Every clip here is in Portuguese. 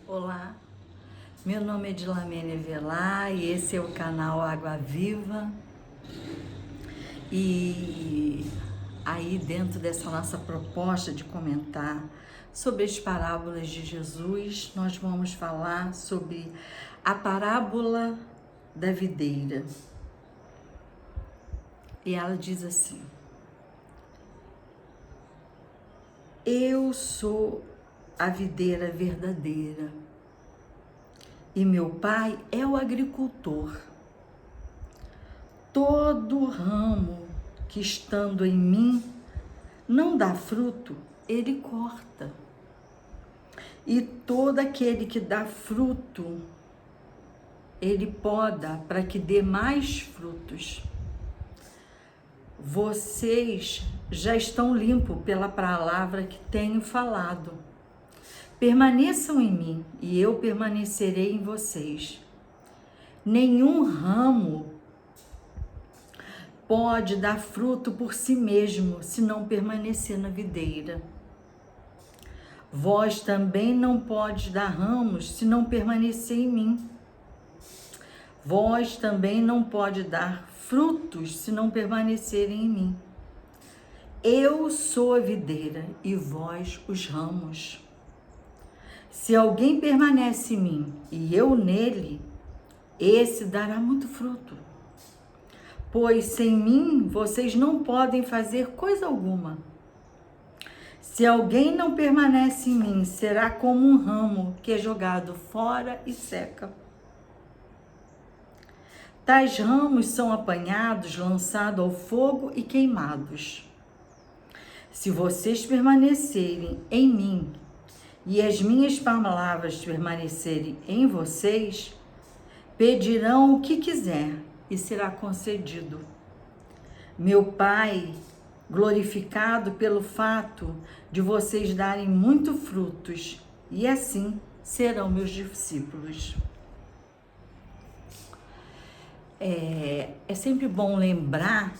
Olá, meu nome é Dilamene Velar e esse é o canal Água Viva. E aí, dentro dessa nossa proposta de comentar sobre as parábolas de Jesus, nós vamos falar sobre a parábola da videira. E ela diz assim: eu sou a videira verdadeira e meu pai é o agricultor. Todo ramo que estando em mim não dá fruto, ele corta. E todo aquele que dá fruto, ele poda para que dê mais frutos. Vocês já estão limpos pela palavra que tenho falado. Permaneçam em mim e eu permanecerei em vocês. Nenhum ramo pode dar fruto por si mesmo, se não permanecer na videira. Vós também não podes dar ramos, se não permanecer em mim. Vós também não podes dar frutos, se não permanecerem em mim. Eu sou a videira e vós os ramos. Se alguém permanece em mim e eu nele, esse dará muito fruto. Pois sem mim vocês não podem fazer coisa alguma. Se alguém não permanece em mim, será como um ramo que é jogado fora e seca. Tais ramos são apanhados, lançados ao fogo e queimados. Se vocês permanecerem em mim e as minhas palavras permanecerem em vocês, pedirão o que quiser e será concedido. Meu Pai, glorificado pelo fato de vocês darem muito frutos, e assim serão meus discípulos. É sempre bom lembrar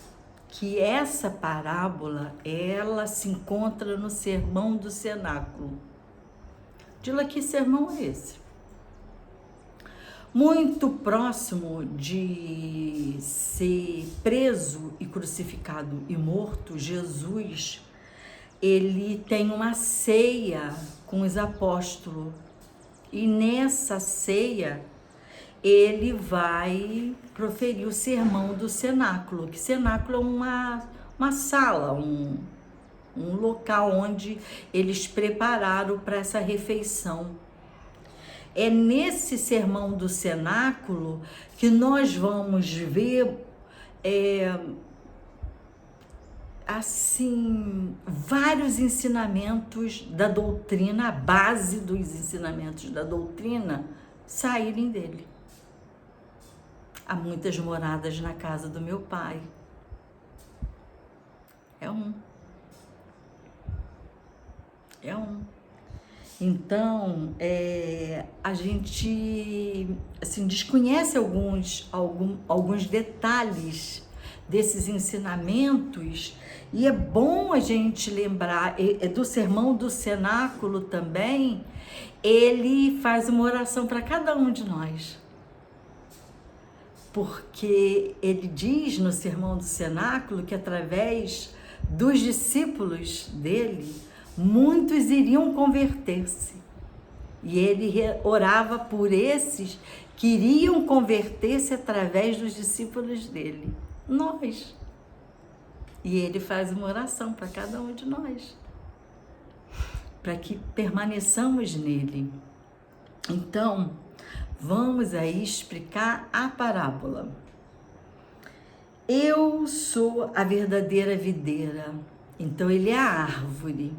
que essa parábola, ela se encontra no Sermão do Cenáculo. Dila, que sermão é esse? Muito próximo de ser preso e crucificado e morto, Jesus, ele tem uma ceia com os apóstolos. E nessa ceia, ele vai proferir o sermão do cenáculo, que cenáculo é uma sala, um local onde eles prepararam para essa refeição. É nesse sermão do cenáculo que nós vamos ver vários ensinamentos da doutrina, a base dos ensinamentos da doutrina saírem dele. Há muitas moradas na casa do meu pai. É um. Então, a gente desconhece alguns detalhes desses ensinamentos, e é bom a gente lembrar do sermão do cenáculo também. Ele faz uma oração para cada um de nós, porque ele diz no sermão do cenáculo que através dos discípulos dele, muitos iriam converter-se. E ele orava por esses que iriam converter-se através dos discípulos dele, nós. E ele faz uma oração para cada um de nós, para que permaneçamos nele. Então, vamos aí explicar a parábola. Eu sou a verdadeira videira. Então, ele é a árvore.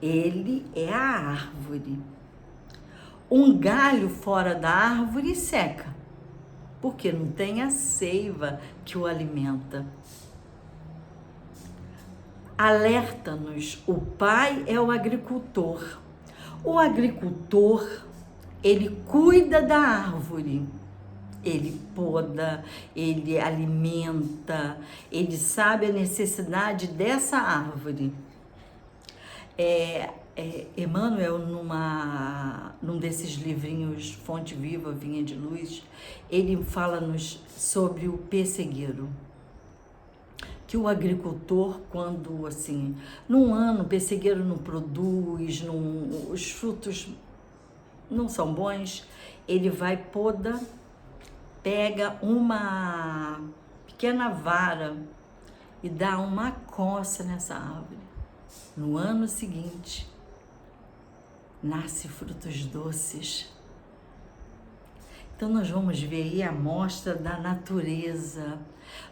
Ele é a árvore. Um galho fora da árvore seca, porque não tem a seiva que o alimenta. Alerta-nos, o Pai é o agricultor. O agricultor, ele cuida da árvore. Ele poda, ele alimenta, ele sabe a necessidade dessa árvore. Emmanuel, num desses livrinhos, Fonte Viva, Vinha de Luz, ele fala-nos sobre o pessegueiro. Que o agricultor, quando, assim, num ano o pessegueiro não produz, os frutos não são bons, ele vai, poda, pega uma pequena vara e dá uma coça nessa árvore. No ano seguinte, nasce frutos doces. Então nós vamos ver aí a amostra da natureza.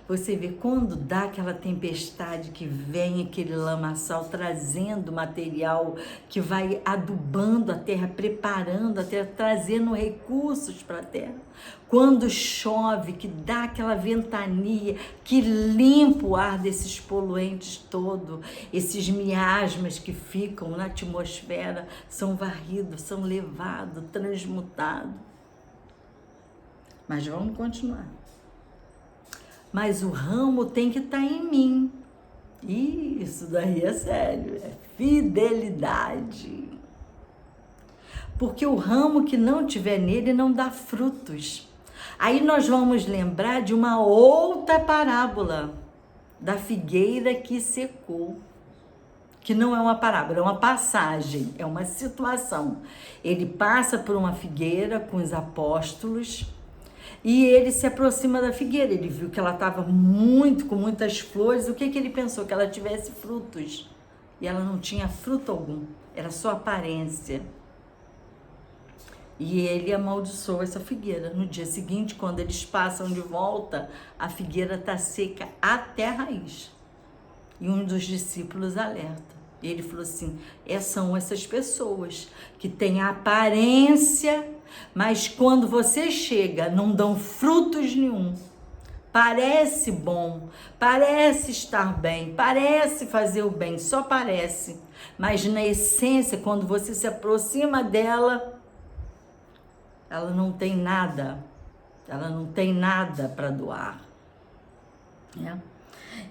Você vê quando dá aquela tempestade que vem aquele lamaçal trazendo material que vai adubando a terra, preparando a terra, trazendo recursos para a terra. Quando chove, que dá aquela ventania, que limpa o ar desses poluentes todo, esses miasmas que ficam na atmosfera, são varridos, são levados, transmutados. Mas vamos continuar. Mas o ramo tem que estar em mim. Isso daí é sério, é fidelidade. Porque o ramo que não tiver nele não dá frutos. Aí nós vamos lembrar de uma outra parábola, da figueira que secou. Que não é uma parábola, é uma passagem, é uma situação. Ele passa por uma figueira com os apóstolos, e ele se aproxima da figueira. Ele viu que ela estava com muitas flores. O que ele pensou? Que ela tivesse frutos. E ela não tinha fruto algum. Era só aparência. E ele amaldiçoou essa figueira. No dia seguinte, quando eles passam de volta, a figueira está seca até a raiz. E um dos discípulos alerta. E ele falou assim, são essas pessoas que têm a aparência, mas quando você chega, não dão frutos nenhum. Parece bom, parece estar bem, parece fazer o bem, só parece. Mas na essência, quando você se aproxima dela, ela não tem nada. Ela não tem nada para doar. Né?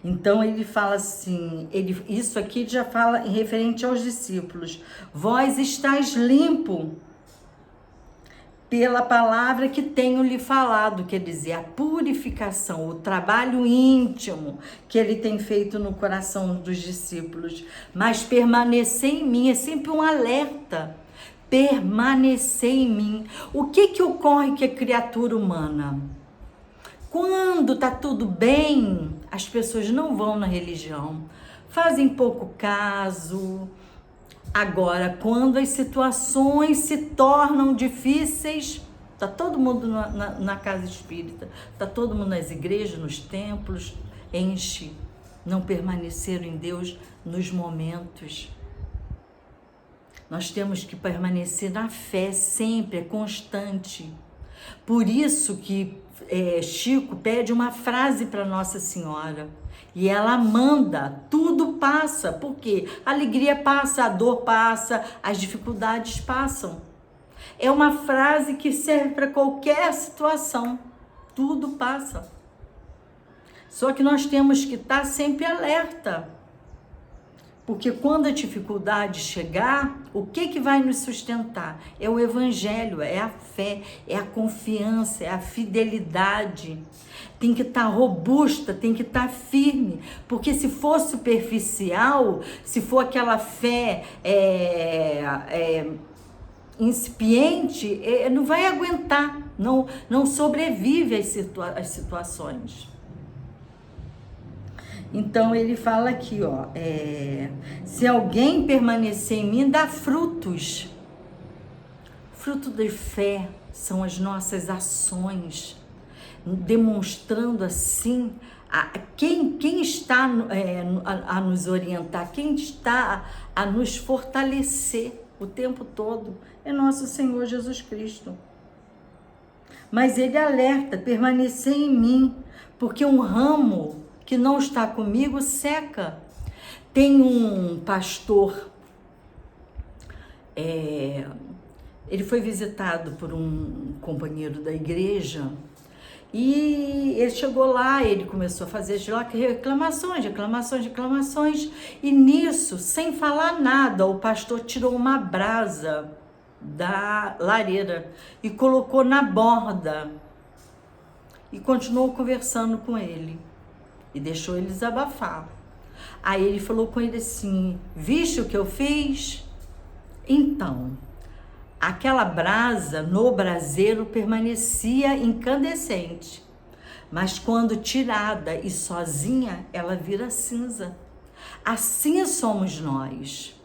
Então ele fala assim, isso aqui já fala em referente aos discípulos. Vós estáis limpo pela palavra que tenho lhe falado, quer dizer, a purificação, o trabalho íntimo que ele tem feito no coração dos discípulos. Mas permanecer em mim, é sempre um alerta. Permanecer em mim. O que ocorre com a criatura humana? Quando está tudo bem, as pessoas não vão na religião, fazem pouco caso. Agora, quando as situações se tornam difíceis, está todo mundo na casa espírita, está todo mundo nas igrejas, nos templos, enche. Não permaneceram em Deus nos momentos. Nós temos que permanecer na fé sempre, é constante. Por isso que Chico pede uma frase para Nossa Senhora e ela manda, tudo passa, porque a alegria passa, a dor passa, as dificuldades passam. É uma frase que serve para qualquer situação, tudo passa. Só que nós temos que estar sempre alerta, porque quando a dificuldade chegar, o que vai nos sustentar? É o Evangelho, é a fé, é a confiança, é a fidelidade. Tem que estar robusta, tem que estar firme, porque se for superficial, se for aquela fé incipiente, não vai aguentar, não sobrevive às situações. Então ele fala aqui, se alguém permanecer em mim, dá frutos. Fruto de fé são as nossas ações, demonstrando assim quem está a nos orientar, quem está a nos fortalecer o tempo todo, é nosso Senhor Jesus Cristo. Mas ele alerta, permanecer em mim, porque um ramo que não está comigo seca. Tem um pastor, ele foi visitado por um companheiro da igreja E ele chegou lá, ele começou a fazer reclamações, e nisso, sem falar nada, o pastor tirou uma brasa da lareira e colocou na borda e continuou conversando com ele e deixou ele desabafar. Aí ele falou com ele assim: viste o que eu fiz? Então, aquela brasa no braseiro permanecia incandescente, mas quando tirada e sozinha, ela vira cinza. Assim somos nós.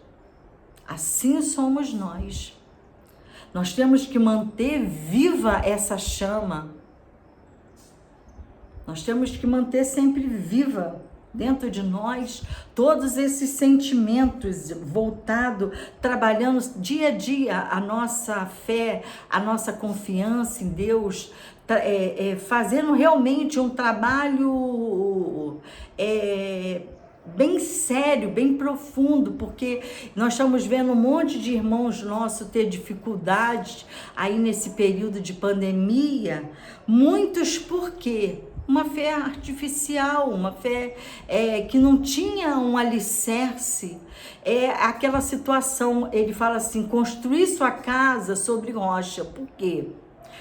Assim somos nós. Nós temos que manter viva essa chama. Nós temos que manter sempre viva dentro de nós todos esses sentimentos voltados, trabalhando dia a dia a nossa fé, a nossa confiança em Deus, fazendo realmente um trabalho bem sério, bem profundo, porque nós estamos vendo um monte de irmãos nossos ter dificuldades aí nesse período de pandemia, muitos por quê? Uma fé artificial, uma fé que não tinha um alicerce. Aquela situação, ele fala assim, construir sua casa sobre rocha. Por quê?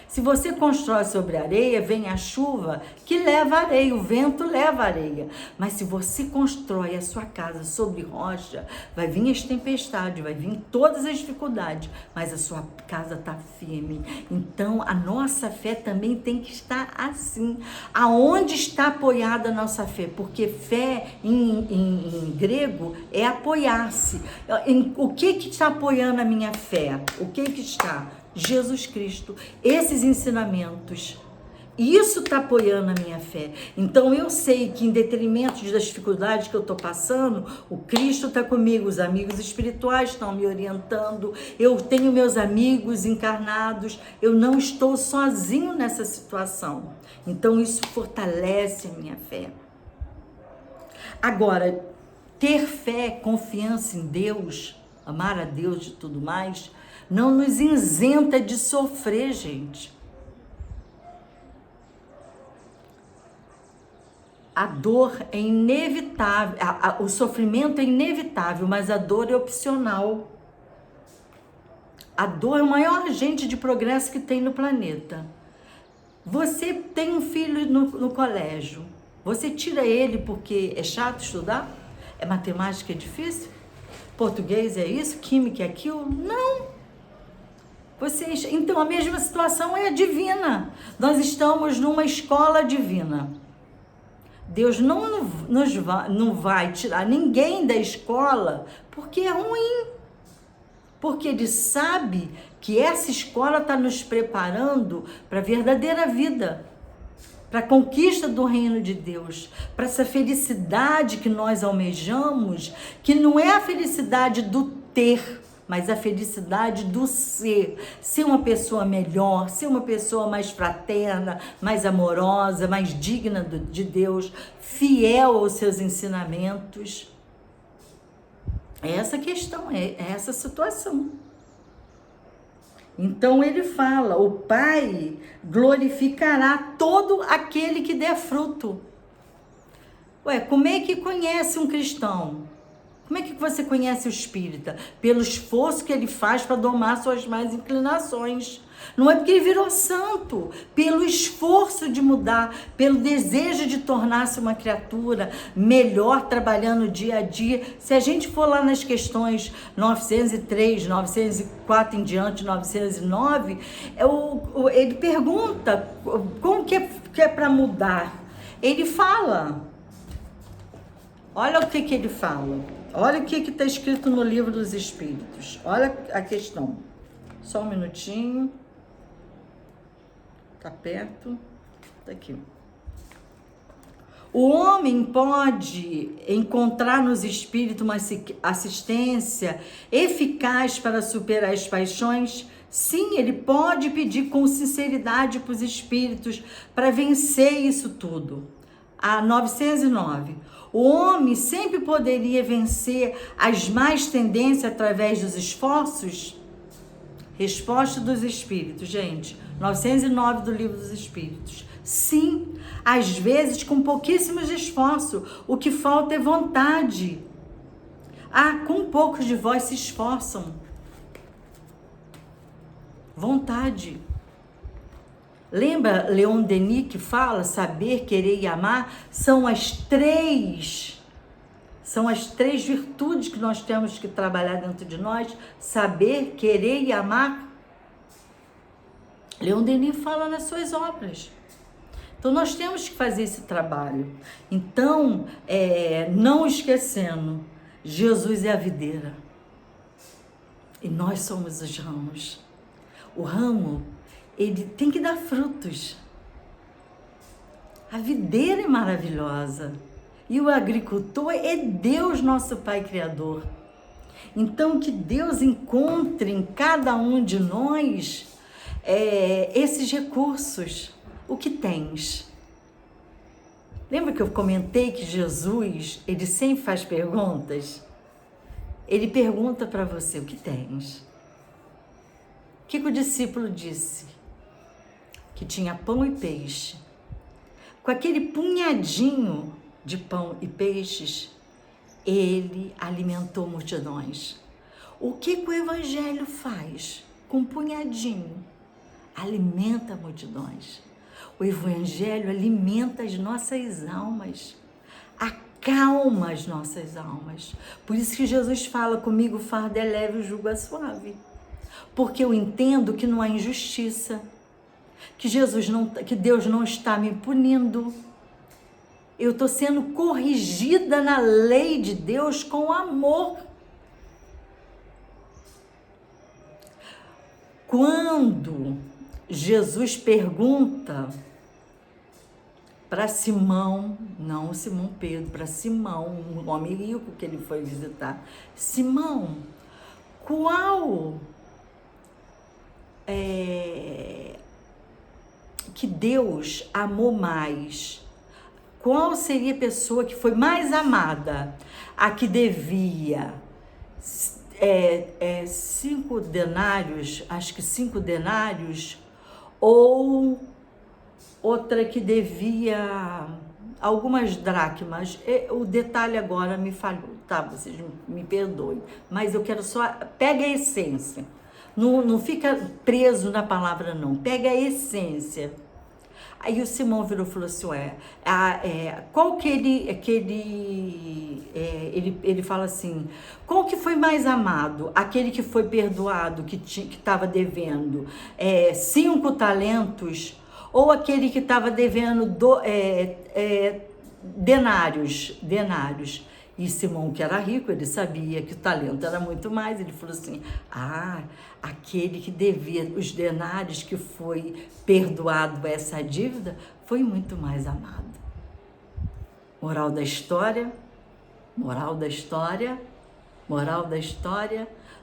Se você constrói sobre areia, vem a chuva que leva areia, o vento leva areia. Mas se você constrói a sua casa sobre rocha, vai vir as tempestades, vai vir todas as dificuldades, mas a sua casa está firme. Então, a nossa fé também tem que estar assim. Aonde está apoiada a nossa fé? Porque fé em grego é apoiar-se. O que está apoiando a minha fé? O que está? Jesus Cristo, esses ensinamentos, isso está apoiando a minha fé. Então eu sei que em detrimento das dificuldades que eu estou passando, o Cristo está comigo, os amigos espirituais estão me orientando, eu tenho meus amigos encarnados, eu não estou sozinho nessa situação. Então isso fortalece a minha fé. Agora, ter fé, confiança em Deus, amar a Deus e tudo mais, não nos isenta de sofrer, gente. A dor é inevitável, o sofrimento é inevitável, mas a dor é opcional. A dor é o maior agente de progresso que tem no planeta. Você tem um filho no colégio, você tira ele porque é chato estudar? É matemática, é difícil? Português é isso? Química é aquilo? Não! Então, a mesma situação é divina. Nós estamos numa escola divina. Deus não vai tirar ninguém da escola porque é ruim. Porque Ele sabe que essa escola está nos preparando para a verdadeira vida, para a conquista do reino de Deus, para essa felicidade que nós almejamos, que não é a felicidade do ter, mas a felicidade do ser uma pessoa melhor, ser uma pessoa mais fraterna, mais amorosa, mais digna de Deus, fiel aos seus ensinamentos. É essa questão, é essa situação. Então ele fala, o Pai glorificará todo aquele que der fruto. Como é que conhece um cristão? Como é que você conhece o espírita? Pelo esforço que ele faz para domar suas más inclinações. Não é porque ele virou santo, pelo esforço de mudar, pelo desejo de tornar-se uma criatura melhor, trabalhando dia a dia. Se a gente for lá nas questões 903, 904 em diante, 909, ele pergunta como que é para mudar. Ele fala, olha o que ele fala. Olha o que está escrito no livro dos Espíritos. Olha a questão. Só um minutinho. Está perto. Está aqui. O homem pode encontrar nos espíritos uma assistência eficaz para superar as paixões? Sim, ele pode pedir com sinceridade para os espíritos para vencer isso tudo. A 909. O homem sempre poderia vencer as más tendências através dos esforços? Resposta dos Espíritos, gente. 909 do Livro dos Espíritos. Sim, às vezes com pouquíssimos esforços. O que falta é vontade. Com poucos de vós se esforçam. Vontade. Lembra Leon Denis que fala, saber, querer e amar são as três virtudes que nós temos que trabalhar dentro de nós: saber, querer e amar. Leon Denis fala nas suas obras. Então nós temos que fazer esse trabalho. Então, não esquecendo, Jesus é a videira e nós somos os ramos. O ramo, ele tem que dar frutos. A videira é maravilhosa. E o agricultor é Deus, nosso Pai Criador. Então, que Deus encontre em cada um de nós esses recursos. O que tens? Lembra que eu comentei que Jesus, ele sempre faz perguntas? Ele pergunta para você, o que tens? O que o discípulo disse? Que tinha pão e peixe. Com aquele punhadinho de pão e peixes, ele alimentou multidões. O que o Evangelho faz com um punhadinho? Alimenta multidões. O Evangelho alimenta as nossas almas, acalma as nossas almas. Por isso que Jesus fala comigo, o fardo é leve, o jugo é suave. Porque eu entendo que não há injustiça, que Deus não está me punindo. Eu estou sendo corrigida na lei de Deus com amor. Quando Jesus pergunta para Simão, não Simão Pedro, para Simão, um homem rico que ele foi visitar. Simão, qual que Deus amou mais? Qual seria a pessoa que foi mais amada? A que devia 5 denários, acho que 5 denários, ou outra que devia algumas dracmas. O detalhe agora me falhou, tá? Vocês me perdoem, mas eu quero só... Pega a essência. Não fica preso na palavra, não. Pega a essência. Aí o Simão virou e falou assim, qual que ele fala assim, qual que foi mais amado? Aquele que foi perdoado, que estava devendo 5 talentos, ou aquele que estava devendo denários? E Simão, que era rico, ele sabia que o talento era muito mais. Ele falou assim, aquele que devia os denários, que foi perdoado essa dívida, foi muito mais amado. Moral da história,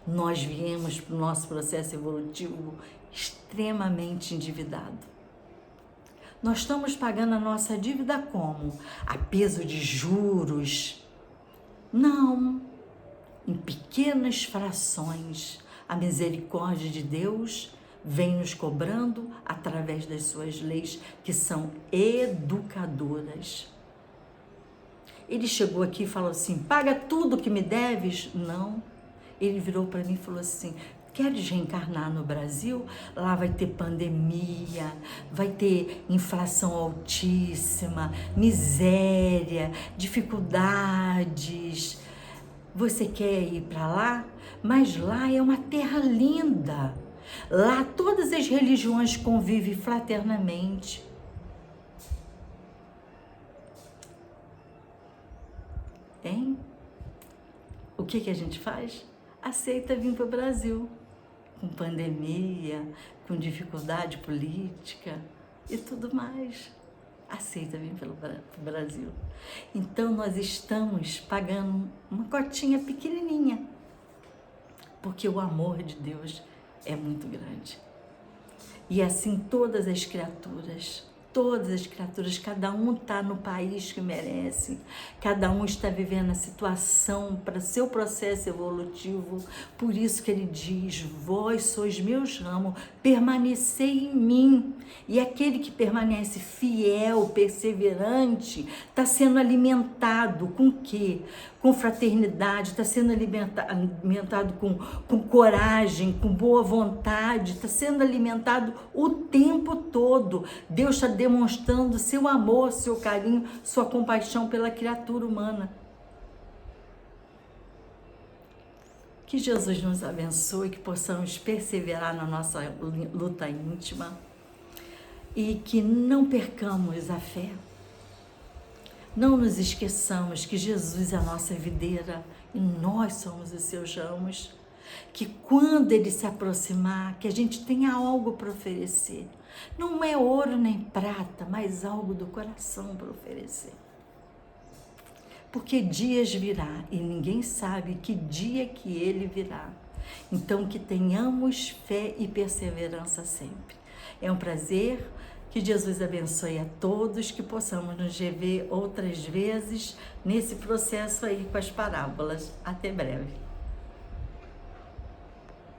nós viemos para o nosso processo evolutivo extremamente endividado. Nós estamos pagando a nossa dívida como? A peso de juros? Não, em pequenas frações. A misericórdia de Deus vem nos cobrando através das suas leis, que são educadoras. Ele chegou aqui e falou assim, paga tudo que me deves? Não. Ele virou para mim e falou assim, queres reencarnar no Brasil? Lá vai ter pandemia, vai ter inflação altíssima, miséria, dificuldades. Você quer ir para lá? Mas lá é uma terra linda. Lá todas as religiões convivem fraternamente. Hein? O que a gente faz? Aceita vir para o Brasil. Com pandemia, com dificuldade política e tudo mais. Aceita vir para o Brasil. Então, nós estamos pagando uma cotinha pequenininha, porque o amor de Deus é muito grande. E assim todas as criaturas todas as criaturas, cada um está no país que merece, cada um está vivendo a situação para seu processo evolutivo. Por isso que ele diz: vós sois meus ramos, permanecei em mim. E aquele que permanece fiel, perseverante, está sendo alimentado com o quê? Com fraternidade, está sendo alimentado com coragem, com boa vontade, está sendo alimentado o tempo todo. Deus está demonstrando seu amor, seu carinho, sua compaixão pela criatura humana. Que Jesus nos abençoe, que possamos perseverar na nossa luta íntima e que não percamos a fé. Não nos esqueçamos que Jesus é a nossa videira e nós somos os seus ramos. Que quando ele se aproximar, que a gente tenha algo para oferecer. Não é ouro nem prata, mas algo do coração para oferecer. Porque dias virá e ninguém sabe que dia que ele virá. Então que tenhamos fé e perseverança sempre. É um prazer. Que Jesus abençoe a todos, que possamos nos rever outras vezes nesse processo aí com as parábolas. Até breve.